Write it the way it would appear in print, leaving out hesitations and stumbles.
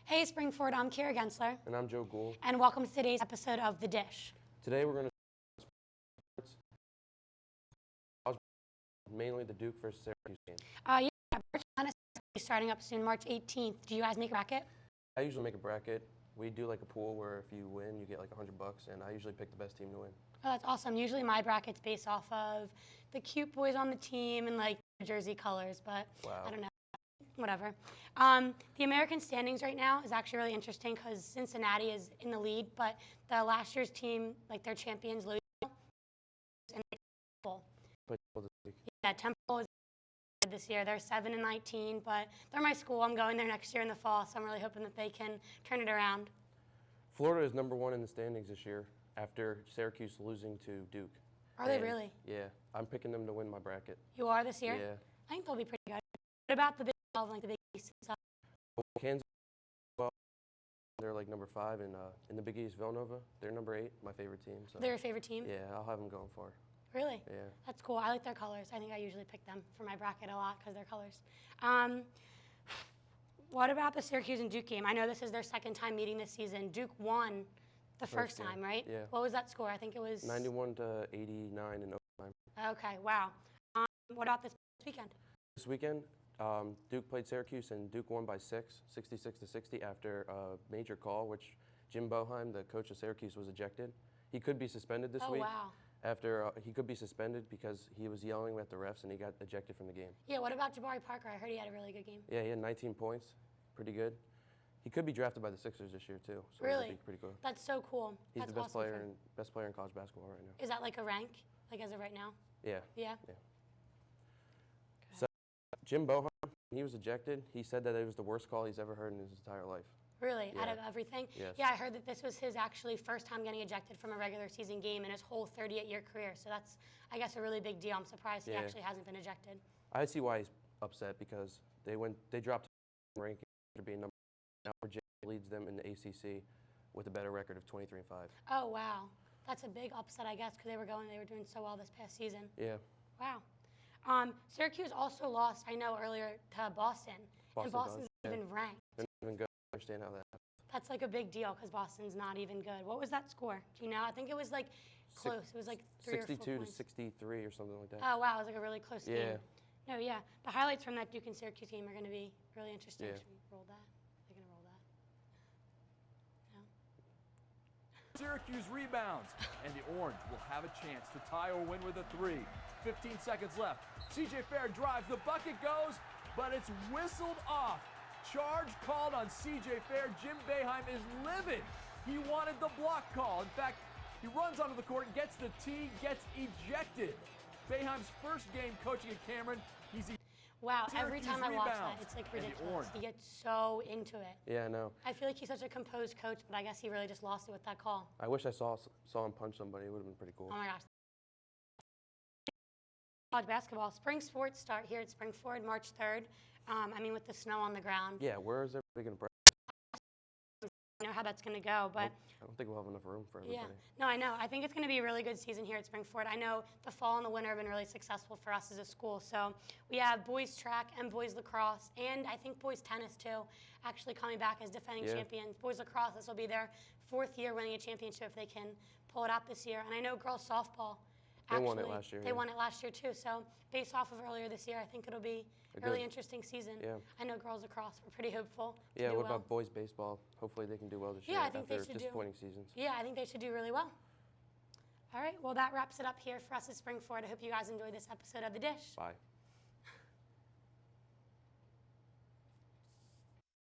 Hey, Springford, I'm Kira Gensler. And I'm Joe Gould. And welcome to today's episode of The Dish. Today we're going to mainly the Duke versus Syracuse game. March Madness is starting up soon, March 18th. Do you guys make a bracket? I usually make a bracket. We do like a pool where if you win, you get like $100, and I usually pick the best team to win. Oh, that's awesome. Usually my bracket's based off of the cute boys on the team and like jersey colors, but Wow. I don't know. Whatever. The American standings right now is actually really interesting because Cincinnati is in the lead, but the last year's team, like their champions, Louisville, and Temple. Yeah, Temple is this year. They're 7-19, but they're my school. I'm going there next year in the fall, so I'm really hoping that they can turn it around. Florida is number 1 in the standings this year after Syracuse losing to Duke. Are they really? Yeah, I'm picking them to win my bracket. You are this year? Yeah. I think they'll be pretty good. What about the Big 12, like the Big East and stuff? Kansas, well, they're like number 5, and in the Big East, Villanova, they're number 8, my favorite team. So. They're your favorite team? Yeah, I'll have them going far. Really? Yeah. That's cool. I like their colors. I think I usually pick them for my bracket a lot because they're colors. What about the Syracuse and Duke game? I know this is their second time meeting this season. Duke won the first time, right? Yeah. What was that score? I think it was 91-89 in overtime. Okay, wow. What about this weekend? This weekend, Duke played Syracuse, and Duke won by 66-60 after a major call, which Jim Boeheim, the coach of Syracuse, was ejected. He could be suspended this week. Oh, wow. After he could be suspended because he was yelling at the refs and he got ejected from the game. Yeah, what about Jabari Parker? I heard he had a really good game. Yeah, he had 19 points, pretty good. He could be drafted by the Sixers this year too. So really? That'd be pretty cool. That's so cool. He's That's the best awesome player in college basketball right now. Is that like a rank, like as of right now? Yeah. Yeah. Yeah. So Jim Boeheim, he was ejected. He said that it was the worst call he's ever heard in his entire life. Really? Yeah. Out of everything? Yes. Yeah, I heard that this was his actually first time getting ejected from a regular season game in his whole 38-year career. So that's, I guess, a really big deal. I'm surprised he actually hasn't been ejected. I see why he's upset because they dropped ranking after being number 1. Now Virginia leads them in the ACC with a better record of 23-5. Oh, wow. That's a big upset, I guess, because they were doing so well this past season. Yeah. Wow. Syracuse also lost, I know, earlier to Boston. And Boston's not even ranked. They're not even good. I understand how that happened. That's like a big deal because Boston's not even good. What was that score? Do you know? I think it was like close. It was like 3 or 4 points. 62 to 63 or something like that. Oh, wow. It was like a really close game. Yeah. No, yeah. The highlights from that Duke and Syracuse game are going to be really interesting. Yeah. Should we roll that? They're going to roll that. No? Syracuse rebounds, and the Orange will have a chance to tie or win with a 3. 15 seconds left. CJ Fair drives. The bucket goes, but it's whistled off. Charge called on CJ Fair. Jim Boeheim is livid. He wanted the block call. In fact, he runs onto the court, gets the tee, gets ejected. Boeheim's first game coaching at Cameron. Wow, Syracuse every time I watch that, rebounds, it's like and the ridiculous. Orange. He gets so into it. Yeah, I know. I feel like he's such a composed coach, but I guess he really just lost it with that call. I wish I saw him punch somebody. It would have been pretty cool. Oh my gosh. College basketball. Spring sports start here at Springford March 3rd. With the snow on the ground. Yeah, where is everybody going to practice? I don't know how that's going to go, but I don't think we'll have enough room for everybody. yeah. No, I know. I think it's going to be a really good season here at Springford. I know the fall and the winter have been really successful for us as a school. So we have boys track and boys lacrosse, and I think boys tennis too, actually coming back as defending champions. Boys lacrosse, this will be their 4th year winning a championship if they can pull it out this year. And I know girls softball. They won it last year. They won it last year too. So based off of earlier this year, I think it'll be a really interesting season. Yeah. I know girls lacrosse, we're pretty hopeful. Yeah, what about boys baseball? Hopefully they can do well this year I think after they should disappointing seasons. Yeah, I think they should do really well. All right, well, that wraps it up here for us at Springford. I hope you guys enjoyed this episode of The Dish. Bye.